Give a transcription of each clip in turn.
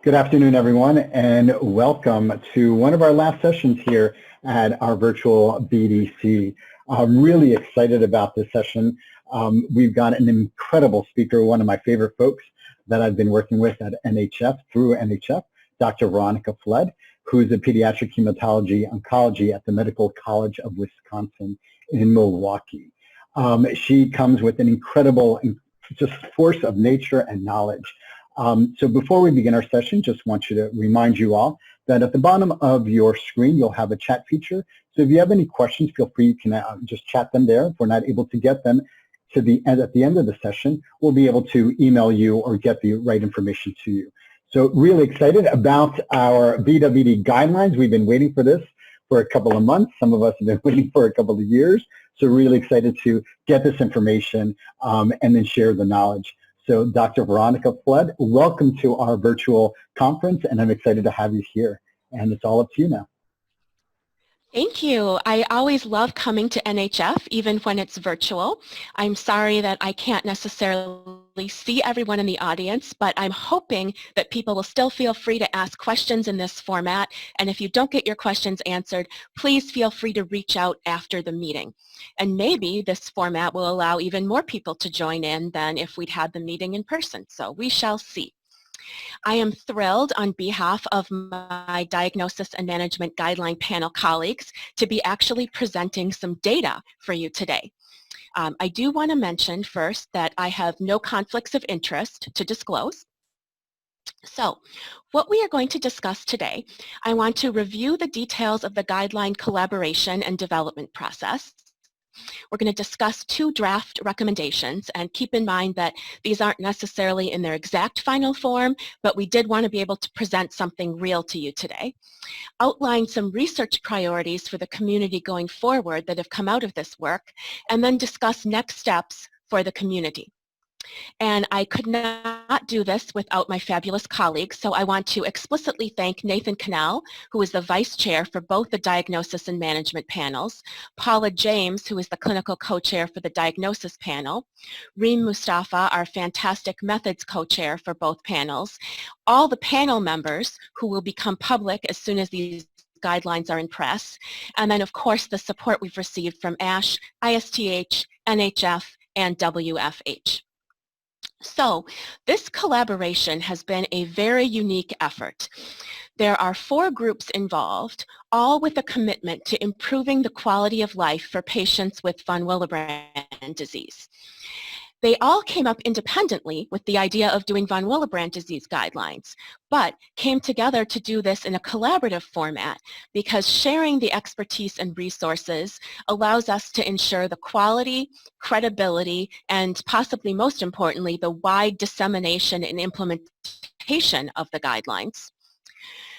Good afternoon, everyone, and welcome to one of our last sessions here at our virtual BDC. I'm really excited about this session. We've got an incredible speaker, one of my favorite folks that I've been working with at through NHF, Dr. Veronica Flood, who is a pediatric hematology oncology at the Medical College of Wisconsin in Milwaukee. She comes with an incredible just force of nature and knowledge. So before we begin our session, just want you to remind you all that at the bottom of your screen, you'll have a chat feature. So if you have any questions, feel free, you can just chat them there. If we're not able to get them to the end at the end of the session, we'll be able to email you or get the right information to you. So really excited about our VWD guidelines. We've been waiting for this for a couple of months. Some of us have been waiting for a couple of years. So really excited to get this information and then share the knowledge. So Dr. Veronica Flood, welcome to our virtual conference, and I'm excited to have you here. And it's all up to you now. Thank you. I always love coming to NHF, even when it's virtual. I'm sorry that I can't necessarily see everyone in the audience, but I'm hoping that people will still feel free to ask questions in this format. And if you don't get your questions answered, please feel free to reach out after the meeting. And maybe this format will allow even more people to join in than if we'd had the meeting in person. So we shall see. I am thrilled on behalf of my Diagnosis and Management Guideline panel colleagues to be actually presenting some data for you today. I do want to mention first that I have no conflicts of interest to disclose. So what we are going to discuss today, I want to review the details of the guideline collaboration and development process. We're going to discuss 2 draft recommendations, and keep in mind that these aren't necessarily in their exact final form, but we did want to be able to present something real to you today. Outline some research priorities for the community going forward that have come out of this work, and then discuss next steps for the community. And I could not do this without my fabulous colleagues, so I want to explicitly thank Nathan Cannell, who is the vice chair for both the diagnosis and management panels, Paula James, who is the clinical co-chair for the diagnosis panel, Reem Mustafa, our fantastic methods co-chair for both panels, all the panel members who will become public as soon as these guidelines are in press, and then of course the support we've received from ASH, ISTH, NHF, and WFH. So this collaboration has been a very unique effort. There are 4 groups involved, all with a commitment to improving the quality of life for patients with von Willebrand disease. They all came up independently with the idea of doing von Willebrand disease guidelines, but came together to do this in a collaborative format because sharing the expertise and resources allows us to ensure the quality, credibility, and possibly most importantly, the wide dissemination and implementation of the guidelines.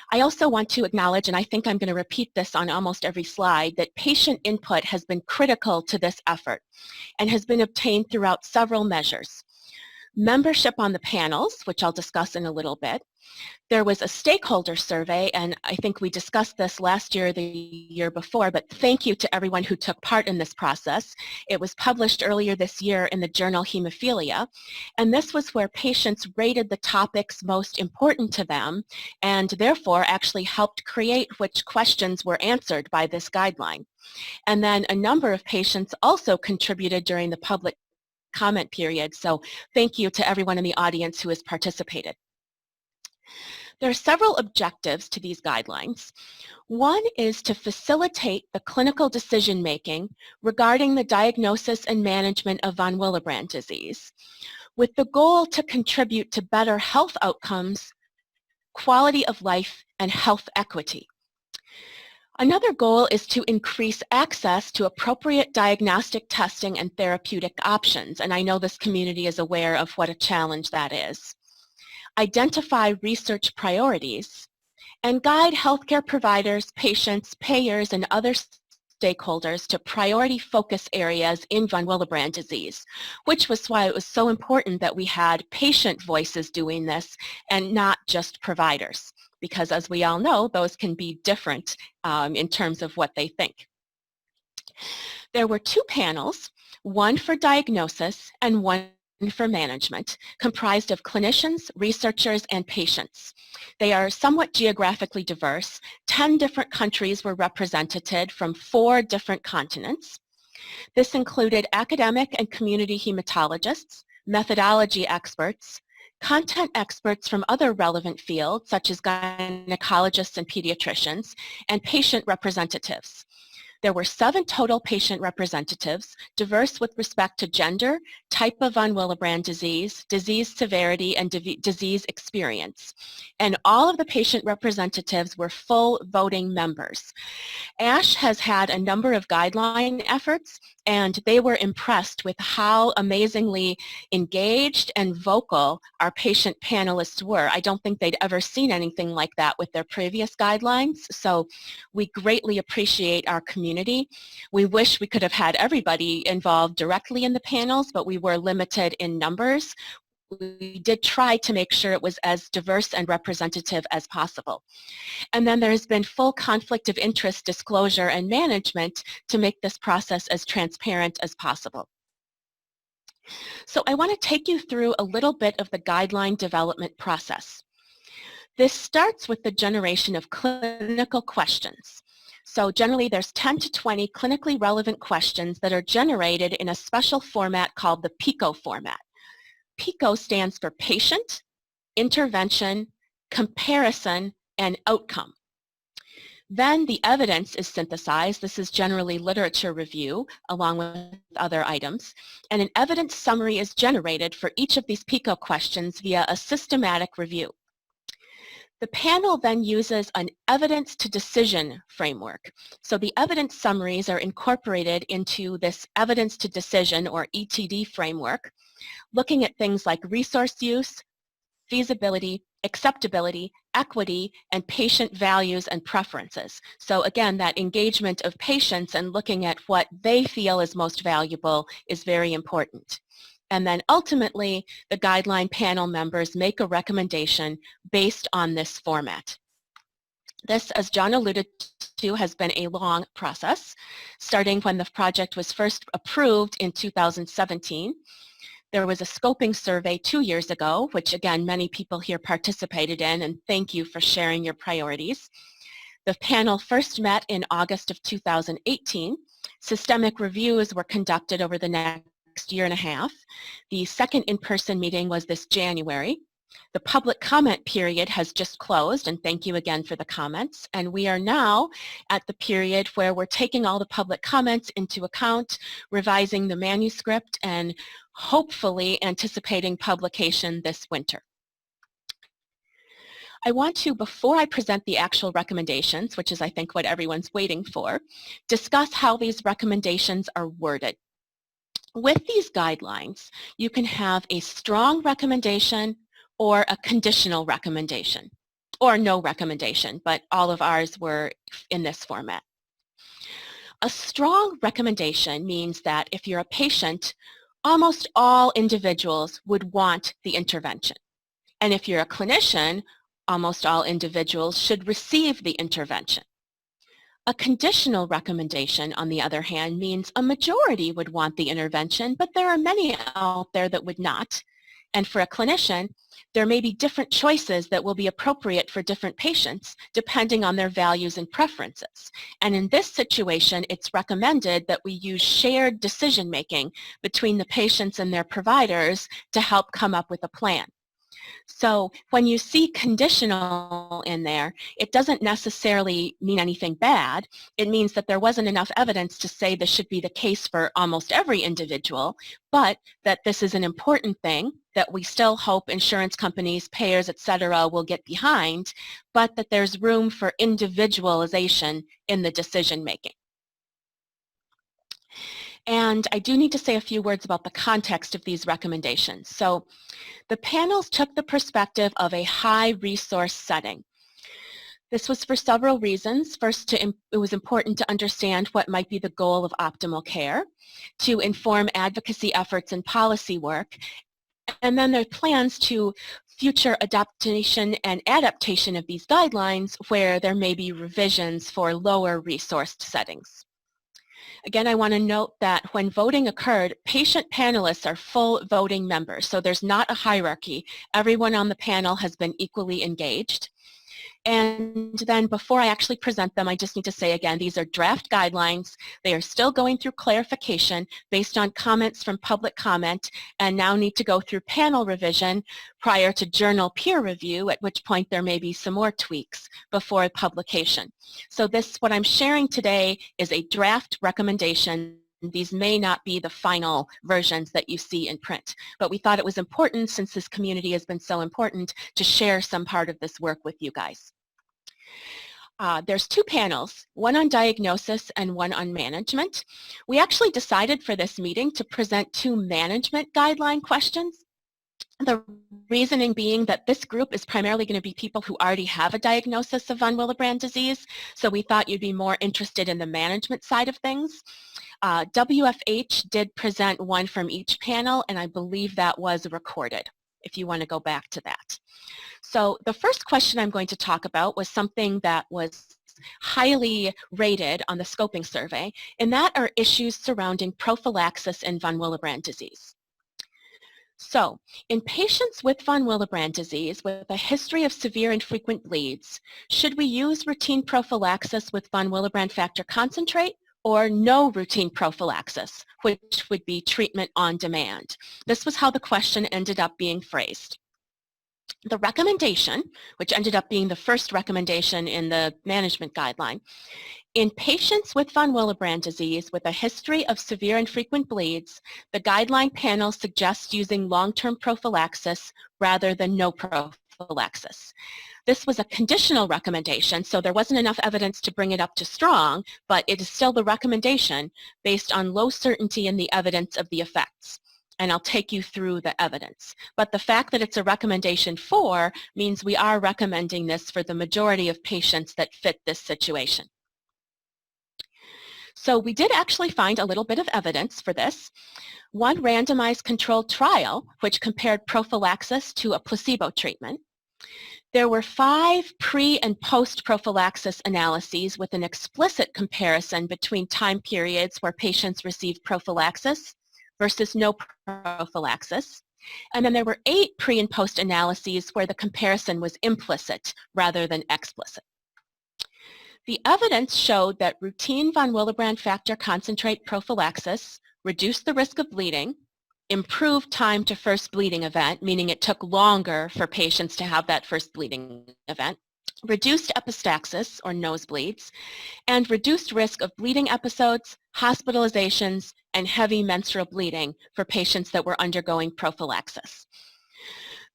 I also want to acknowledge, and I think I'm going to repeat this on almost every slide, that patient input has been critical to this effort and has been obtained throughout several measures. Membership on the panels, which I'll discuss in a little bit. There was a stakeholder survey, and I think we discussed this last year or the year before, but thank you to everyone who took part in this process. It was published earlier this year in the journal Hemophilia, and this was where patients rated the topics most important to them and therefore actually helped create which questions were answered by this guideline. And then a number of patients also contributed during the public comment period, so thank you to everyone in the audience who has participated. There are several objectives to these guidelines. One is to facilitate the clinical decision-making regarding the diagnosis and management of von Willebrand disease, with the goal to contribute to better health outcomes, quality of life, and health equity. Another goal is to increase access to appropriate diagnostic testing and therapeutic options, and I know this community is aware of what a challenge that is. Identify research priorities, and guide healthcare providers, patients, payers, and other stakeholders to priority focus areas in von Willebrand disease, which was why it was so important that we had patient voices doing this and not just providers, because as we all know, those can be different in terms of what they think. There were 2 panels, one for diagnosis and one for management, comprised of clinicians, researchers, and patients. They are somewhat geographically diverse. 10 different countries were represented from 4 different continents. This included academic and community hematologists, methodology experts, content experts from other relevant fields such as gynecologists and pediatricians, and patient representatives. There were 7 total patient representatives, diverse with respect to gender, type of von Willebrand disease, disease severity, and disease experience. And all of the patient representatives were full voting members. ASH has had a number of guideline efforts, and they were impressed with how amazingly engaged and vocal our patient panelists were. I don't think they'd ever seen anything like that with their previous guidelines, so we greatly appreciate our community. We wish we could have had everybody involved directly in the panels, but we were limited in numbers. We did try to make sure it was as diverse and representative as possible. And then there's been full conflict of interest disclosure and management to make this process as transparent as possible. So I want to take you through a little bit of the guideline development process. This starts with the generation of clinical questions. So generally there's 10 to 20 clinically relevant questions that are generated in a special format called the PICO format. PICO stands for patient, intervention, comparison, and outcome. Then the evidence is synthesized. This is generally literature review along with other items. And an evidence summary is generated for each of these PICO questions via a systematic review. The panel then uses an evidence to decision framework. So the evidence summaries are incorporated into this evidence to decision or ETD framework, looking at things like resource use, feasibility, acceptability, equity, and patient values and preferences. So again, that engagement of patients and looking at what they feel is most valuable is very important. And then ultimately, the guideline panel members make a recommendation based on this format. This, as John alluded to, has been a long process, starting when the project was first approved in 2017. There was a scoping survey 2 years ago, which again, many people here participated in, and thank you for sharing your priorities. The panel first met in August of 2018. Systemic reviews were conducted over the next year and a half. The second in-person meeting was this January. The public comment period has just closed, and thank you again for the comments. And we are now at the period where we're taking all the public comments into account, revising the manuscript, and hopefully anticipating publication this winter. I want to, before I present the actual recommendations, which is I think what everyone's waiting for, discuss how these recommendations are worded. With these guidelines, you can have a strong recommendation or a conditional recommendation, or no recommendation, but all of ours were in this format. A strong recommendation means that if you're a patient, almost all individuals would want the intervention. And if you're a clinician, almost all individuals should receive the intervention. A conditional recommendation, on the other hand, means a majority would want the intervention, but there are many out there that would not. And for a clinician, there may be different choices that will be appropriate for different patients depending on their values and preferences. And in this situation, it's recommended that we use shared decision-making between the patients and their providers to help come up with a plan. So when you see conditional in there, it doesn't necessarily mean anything bad. It means that there wasn't enough evidence to say this should be the case for almost every individual, but that this is an important thing that we still hope insurance companies, payers, etc. will get behind, but that there's room for individualization in the decision making. And I do need to say a few words about the context of these recommendations. So the panels took the perspective of a high resource setting. This was for several reasons. First, it was important to understand what might be the goal of optimal care, to inform advocacy efforts and policy work, and then there are plans to future adaptation and adaptation of these guidelines where there may be revisions for lower resourced settings. Again, I want to note that when voting occurred, patient panelists are full voting members, so there's not a hierarchy. Everyone on the panel has been equally engaged. And then before I actually present them, I just need to say again, these are draft guidelines. They are still going through clarification based on comments from public comment and now need to go through panel revision prior to journal peer review, at which point there may be some more tweaks before publication. So this, what I'm sharing today, is a draft recommendation. These may not be the final versions that you see in print, but we thought it was important, since this community has been so important, to share some part of this work with you guys. There's two panels, one on diagnosis and one on management. We actually decided for this meeting to present two management guideline questions. The reasoning being that this group is primarily going to be people who already have a diagnosis of von Willebrand disease, so we thought you'd be more interested in the management side of things. WFH did present one from each panel, and I believe that was recorded, if you want to go back to that. So the first question I'm going to talk about was something that was highly rated on the scoping survey, and that are issues surrounding prophylaxis in von Willebrand disease. So, in patients with von Willebrand disease with a history of severe and frequent bleeds, should we use routine prophylaxis with von Willebrand factor concentrate or no routine prophylaxis, which would be treatment on demand? This was how the question ended up being phrased. The recommendation, which ended up being the first recommendation in the management guideline, in patients with von Willebrand disease with a history of severe and frequent bleeds, the guideline panel suggests using long-term prophylaxis rather than no prophylaxis. This was a conditional recommendation, so there wasn't enough evidence to bring it up to strong, but it is still the recommendation based on low certainty in the evidence of the effects. And I'll take you through the evidence. But the fact that it's a recommendation for means we are recommending this for the majority of patients that fit this situation. So we did actually find a little bit of evidence for this. One randomized controlled trial, which compared prophylaxis to a placebo treatment. There were 5 pre- and post-prophylaxis analyses with an explicit comparison between time periods where patients received prophylaxis versus no prophylaxis. And then there were 8 pre- and post-analyses where the comparison was implicit rather than explicit. The evidence showed that routine von Willebrand factor concentrate prophylaxis reduced the risk of bleeding, improved time to first bleeding event, meaning it took longer for patients to have that first bleeding event, reduced epistaxis or nosebleeds, and reduced risk of bleeding episodes, hospitalizations, and heavy menstrual bleeding for patients that were undergoing prophylaxis.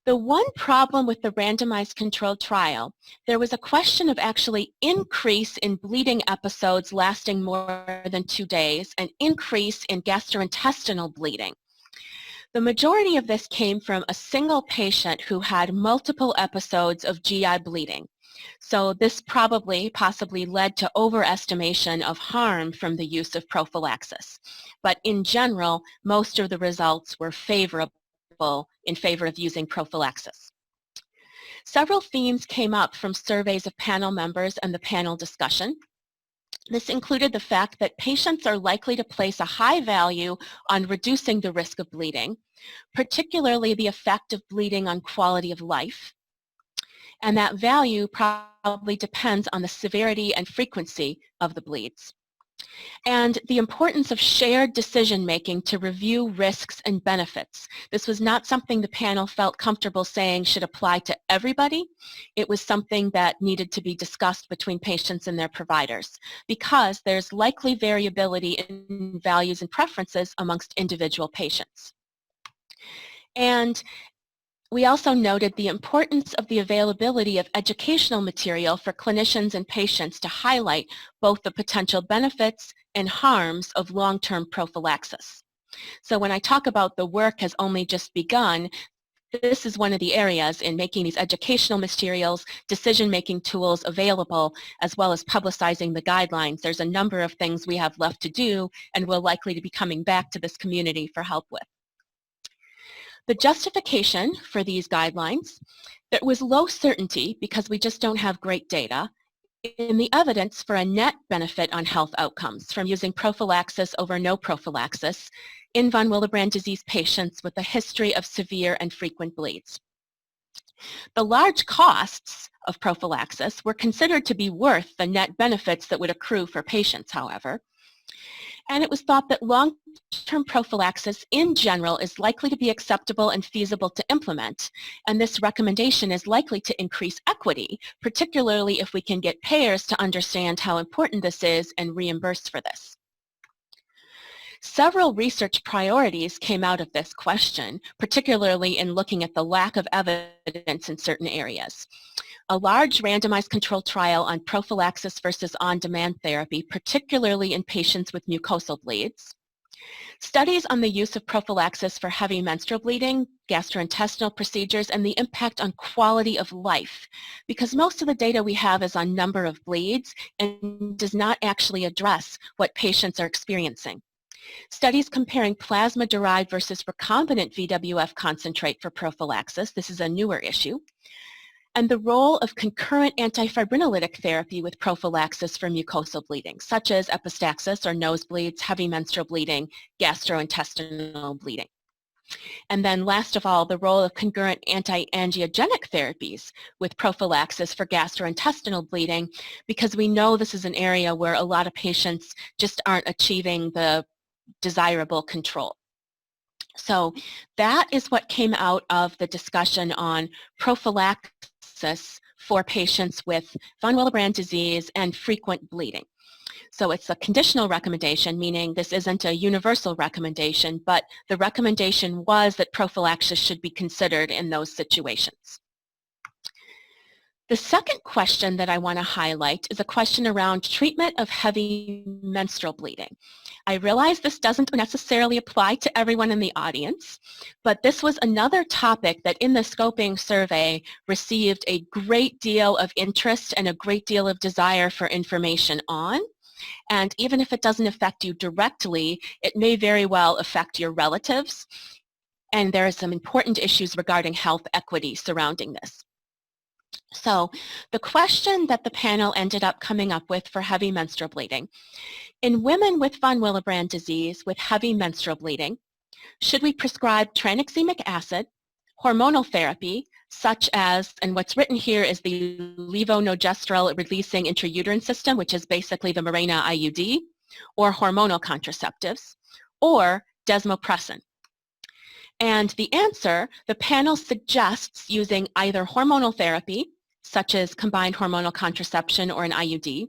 The one problem with the randomized controlled trial, there was a question of actually increase in bleeding episodes lasting more than 2 days and increase in gastrointestinal bleeding. The majority of this came from a single patient who had multiple episodes of GI bleeding. So this possibly led to overestimation of harm from the use of prophylaxis. But in general, most of the results were favorable in favor of using prophylaxis. Several themes came up from surveys of panel members and the panel discussion. This included the fact that patients are likely to place a high value on reducing the risk of bleeding, particularly the effect of bleeding on quality of life. And that value probably depends on the severity and frequency of the bleeds. And the importance of shared decision-making to review risks and benefits. This was not something the panel felt comfortable saying should apply to everybody. It was something that needed to be discussed between patients and their providers, because there's likely variability in values and preferences amongst individual patients. And we also noted the importance of the availability of educational material for clinicians and patients to highlight both the potential benefits and harms of long-term prophylaxis. So when I talk about the work has only just begun, this is one of the areas in making these educational materials, decision-making tools available, as well as publicizing the guidelines. There's a number of things we have left to do, and we're likely to be coming back to this community for help with. The justification for these guidelines, there was low certainty because we just don't have great data, in the evidence for a net benefit on health outcomes from using prophylaxis over no prophylaxis in von Willebrand disease patients with a history of severe and frequent bleeds. The large costs of prophylaxis were considered to be worth the net benefits that would accrue for patients, however, and it was thought that long-term prophylaxis in general is likely to be acceptable and feasible to implement, and this recommendation is likely to increase equity, particularly if we can get payers to understand how important this is and reimburse for this. Several research priorities came out of this question, particularly in looking at the lack of evidence in certain areas. A large randomized controlled trial on prophylaxis versus on-demand therapy, particularly in patients with mucosal bleeds. Studies on the use of prophylaxis for heavy menstrual bleeding, gastrointestinal procedures, and the impact on quality of life, because most of the data we have is on number of bleeds and does not actually address what patients are experiencing. Studies comparing plasma-derived versus recombinant VWF concentrate for prophylaxis, this is a newer issue, and the role of concurrent antifibrinolytic therapy with prophylaxis for mucosal bleeding, such as epistaxis or nosebleeds, heavy menstrual bleeding, gastrointestinal bleeding. And then last of all, the role of concurrent anti-angiogenic therapies with prophylaxis for gastrointestinal bleeding, because we know this is an area where a lot of patients just aren't achieving the desirable control. So that is what came out of the discussion on prophylaxis for patients with von Willebrand disease and frequent bleeding. So it's a conditional recommendation, meaning this isn't a universal recommendation, but the recommendation was that prophylaxis should be considered in those situations. The second question that I want to highlight is a question around treatment of heavy menstrual bleeding. I realize this doesn't necessarily apply to everyone in the audience, but this was another topic that in the scoping survey received a great deal of interest and a great deal of desire for information on. And even if it doesn't affect you directly, it may very well affect your relatives. And there are some important issues regarding health equity surrounding this. So the question that the panel ended up coming up with for heavy menstrual bleeding: in women with von Willebrand disease with heavy menstrual bleeding, should we prescribe tranexamic acid, hormonal therapy, such as, and what's written here is the levonorgestrel releasing intrauterine system, which is basically the Mirena IUD, or hormonal contraceptives, or desmopressin? And the answer, the panel suggests using either hormonal therapy, such as combined hormonal contraception or an IUD,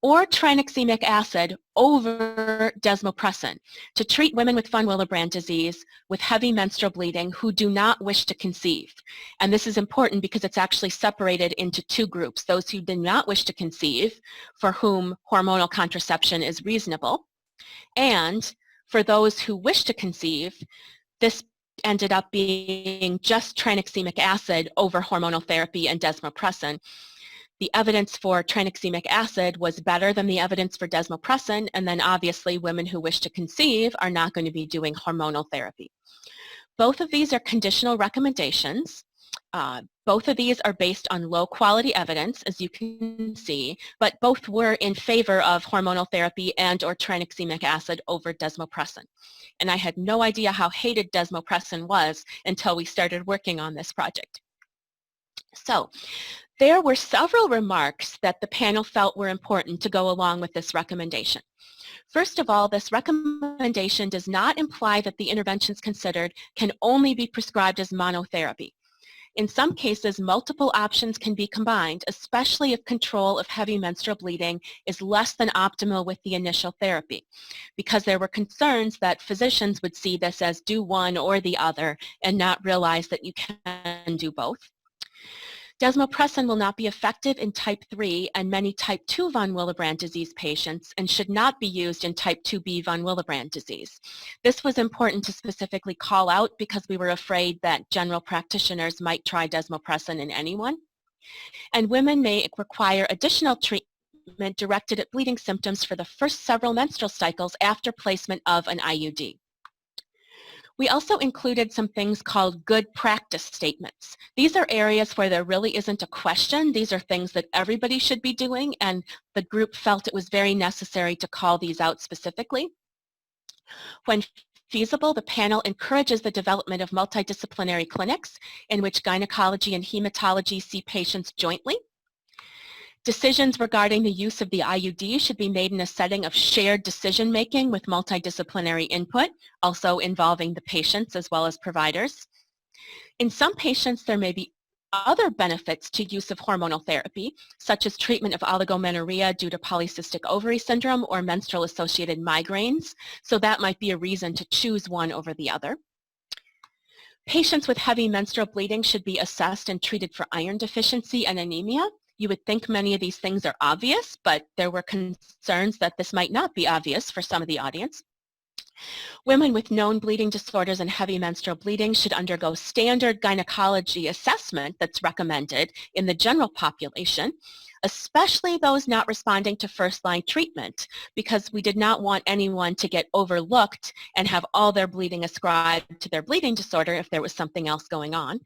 or tranexamic acid over desmopressin to treat women with von Willebrand disease with heavy menstrual bleeding who do not wish to conceive. And this is important because it's actually separated into two groups: those who do not wish to conceive, for whom hormonal contraception is reasonable, and for those who wish to conceive, this ended up being just tranexamic acid over hormonal therapy and desmopressin. The evidence for tranexamic acid was better than the evidence for desmopressin, and then obviously women who wish to conceive are not going to be doing hormonal therapy. Both of these are conditional recommendations. Both of these are based on low quality evidence, as you can see, but both were in favor of hormonal therapy and or tranexamic acid over desmopressin. And I had no idea how hated desmopressin was until we started working on this project. So there were several remarks that the panel felt were important to go along with this recommendation. First of all, this recommendation does not imply that the interventions considered can only be prescribed as monotherapy. In some cases, multiple options can be combined, especially if control of heavy menstrual bleeding is less than optimal with the initial therapy, because there were concerns that physicians would see this as do one or the other and not realize that you can do both. Desmopressin will not be effective in type 3 and many type 2 von Willebrand disease patients and should not be used in type 2b von Willebrand disease. This was important to specifically call out because we were afraid that general practitioners might try desmopressin in anyone. And women may require additional treatment directed at bleeding symptoms for the first several menstrual cycles after placement of an IUD. We also included some things called good practice statements. These are areas where there really isn't a question. These are things that everybody should be doing, and the group felt it was very necessary to call these out specifically. When feasible, the panel encourages the development of multidisciplinary clinics in which gynecology and hematology see patients jointly. Decisions regarding the use of the IUD should be made in a setting of shared decision-making with multidisciplinary input, also involving the patients as well as providers. In some patients, there may be other benefits to use of hormonal therapy, such as treatment of oligomenorrhea due to polycystic ovary syndrome or menstrual-associated migraines, so that might be a reason to choose one over the other. Patients with heavy menstrual bleeding should be assessed and treated for iron deficiency and anemia. You would think many of these things are obvious, but there were concerns that this might not be obvious for some of the audience. Women with known bleeding disorders and heavy menstrual bleeding should undergo standard gynecology assessment that's recommended in the general population, especially those not responding to first-line treatment, because we did not want anyone to get overlooked and have all their bleeding ascribed to their bleeding disorder if there was something else going on.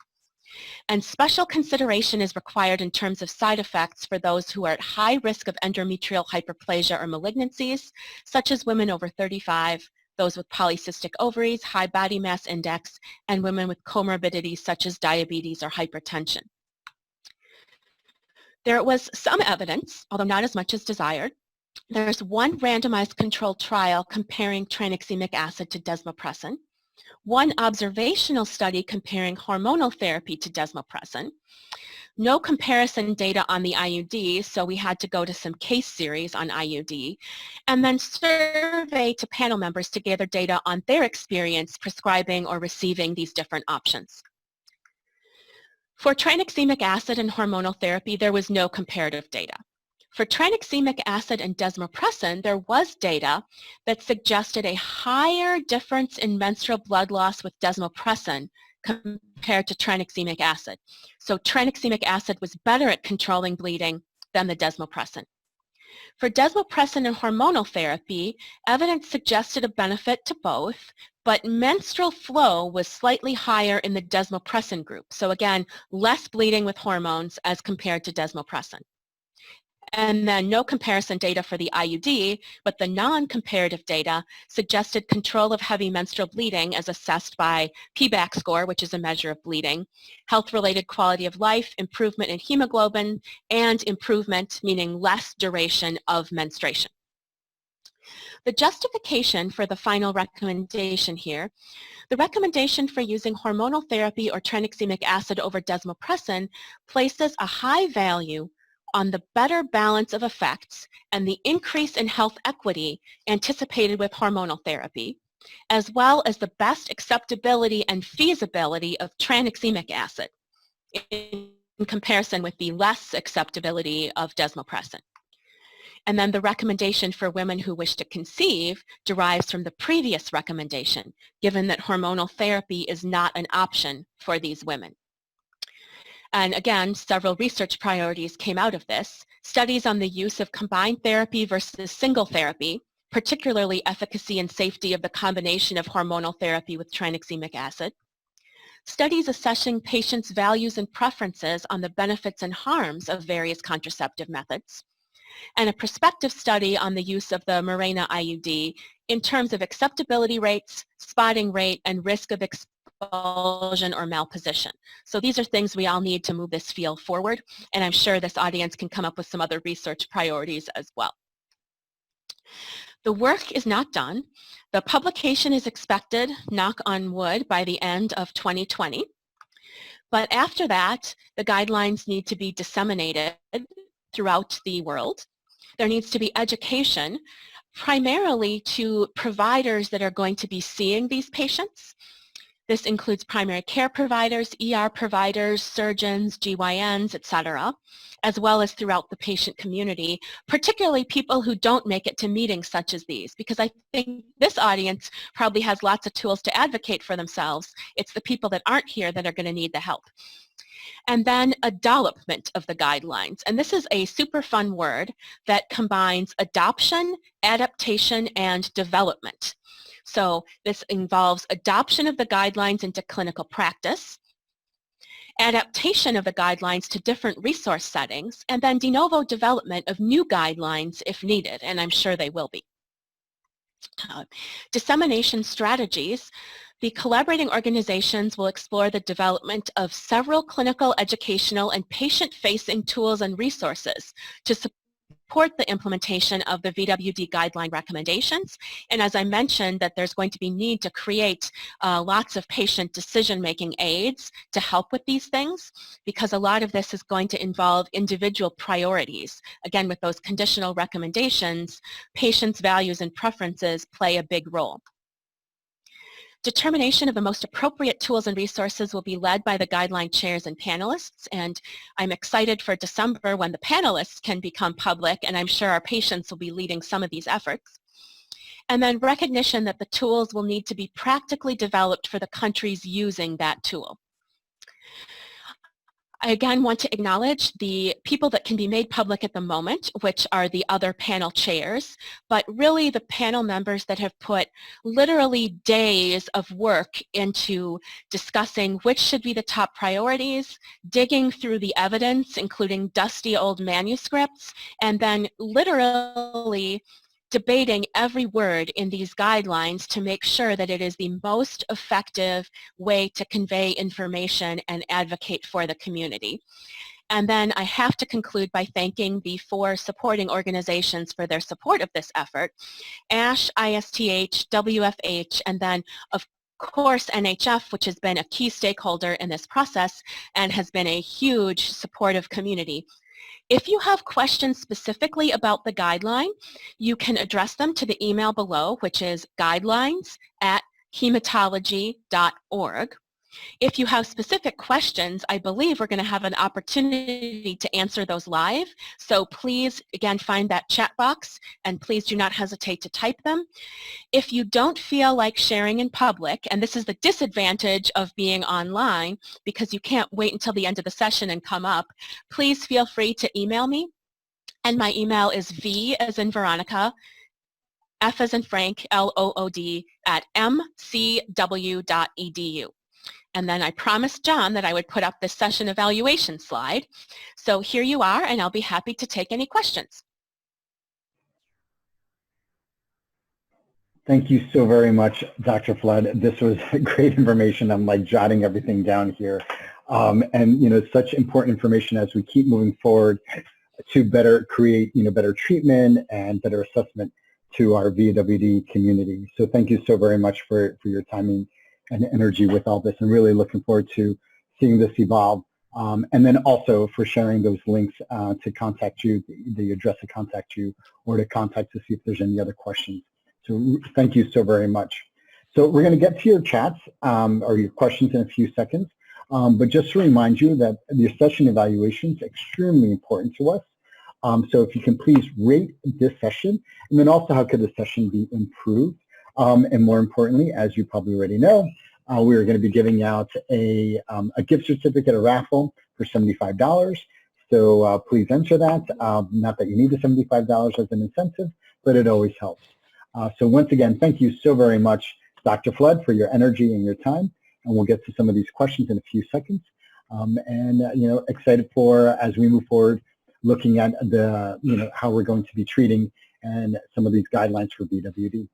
And special consideration is required in terms of side effects for those who are at high risk of endometrial hyperplasia or malignancies, such as women over 35, those with polycystic ovaries, high body mass index, and women with comorbidities such as diabetes or hypertension. There was some evidence, although not as much as desired. There's one randomized controlled trial comparing tranexamic acid to desmopressin, one observational study comparing hormonal therapy to desmopressin, no comparison data on the IUD, so we had to go to some case series on IUD, and then survey to panel members to gather data on their experience prescribing or receiving these different options. For tranexamic acid and hormonal therapy, there was no comparative data. For tranexamic acid and desmopressin, there was data that suggested a higher difference in menstrual blood loss with desmopressin compared to tranexamic acid. So tranexamic acid was better at controlling bleeding than the desmopressin. For desmopressin and hormonal therapy, evidence suggested a benefit to both, but menstrual flow was slightly higher in the desmopressin group. So again, less bleeding with hormones as compared to desmopressin. And then no comparison data for the IUD, but the non-comparative data suggested control of heavy menstrual bleeding as assessed by PBAC score, which is a measure of bleeding, health-related quality of life, improvement in hemoglobin, and improvement, meaning less duration of menstruation. The justification for the final recommendation here, the recommendation for using hormonal therapy or tranexamic acid over desmopressin places a high value on the better balance of effects and the increase in health equity anticipated with hormonal therapy, as well as the best acceptability and feasibility of tranexamic acid in comparison with the less acceptability of desmopressin. And then the recommendation for women who wish to conceive derives from the previous recommendation, given that hormonal therapy is not an option for these women. And again, several research priorities came out of this. Studies on the use of combined therapy versus single therapy, particularly efficacy and safety of the combination of hormonal therapy with tranexamic acid. Studies assessing patients' values and preferences on the benefits and harms of various contraceptive methods. And a prospective study on the use of the Mirena IUD in terms of acceptability rates, spotting rate, and risk of expulsion or malposition. So these are things we all need to move this field forward, and I'm sure this audience can come up with some other research priorities as well. The work is not done. The publication is expected, knock on wood, by the end of 2020. But after that, the guidelines need to be disseminated throughout the world. There needs to be education, primarily to providers that are going to be seeing these patients. This includes primary care providers, ER providers, surgeons, GYNs, etc., as well as throughout the patient community, particularly people who don't make it to meetings such as these, because I think this audience probably has lots of tools to advocate for themselves. It's the people that aren't here that are going to need the help. And then adoptment of the guidelines. And this is a super fun word that combines adoption, adaptation, and development. So this involves adoption of the guidelines into clinical practice, adaptation of the guidelines to different resource settings, and then de novo development of new guidelines if needed, and I'm sure they will be. Dissemination strategies. The collaborating organizations will explore the development of several clinical, educational, and patient-facing tools and resources to support the implementation of the VWD guideline recommendations. And as I mentioned, that there's going to be need to create lots of patient decision-making aids to help with these things, because a lot of this is going to involve individual priorities. Again, with those conditional recommendations, patients' values and preferences play a big role. Determination of the most appropriate tools and resources will be led by the guideline chairs and panelists, and I'm excited for December when the panelists can become public, and I'm sure our patients will be leading some of these efforts. And then recognition that the tools will need to be practically developed for the countries using that tool. I again want to acknowledge the people that can be made public at the moment, which are the other panel chairs, but really the panel members that have put literally days of work into discussing which should be the top priorities, digging through the evidence, including dusty old manuscripts, and then literally debating every word in these guidelines to make sure that it is the most effective way to convey information and advocate for the community. And then I have to conclude by thanking the 4 supporting organizations for their support of this effort: ASH, ISTH, WFH, and then of course NHF, which has been a key stakeholder in this process and has been a huge supportive community. If you have questions specifically about the guideline, you can address them to the email below, which is guidelines@hematology.org. If you have specific questions, I believe we're going to have an opportunity to answer those live. So please, again, find that chat box, and please do not hesitate to type them. If you don't feel like sharing in public, and this is the disadvantage of being online because you can't wait until the end of the session and come up, please feel free to email me. And my email is V as in Veronica, F as in Frank, LOOD @mcw.edu. And then I promised John that I would put up this session evaluation slide. So here you are, and I'll be happy to take any questions. Thank you so very much, Dr. Flood. This was great information. I'm like jotting everything down here. And you know, such important information as we keep moving forward to better create, you know, better treatment and better assessment to our VWD community. So thank you so very much for your timing and energy with all this, and really looking forward to seeing this evolve. And then also for sharing those links to contact you, the address to contact you, or to contact to see if there's any other questions. So thank you so very much. So we're going to get to your chats or your questions in a few seconds. But just to remind you that your session evaluation is extremely important to us. So if you can please rate this session, and then also how could the session be improved. And more importantly, as you probably already know, we are going to be giving out a gift certificate, a raffle for $75. So please enter that. Not that you need the $75 as an incentive, but it always helps. So once again, thank you so very much, Dr. Flood, for your energy and your time. And we'll get to some of these questions in a few seconds. You know, excited for, as we move forward, looking at the, you know, how we're going to be treating and some of these guidelines for VWD.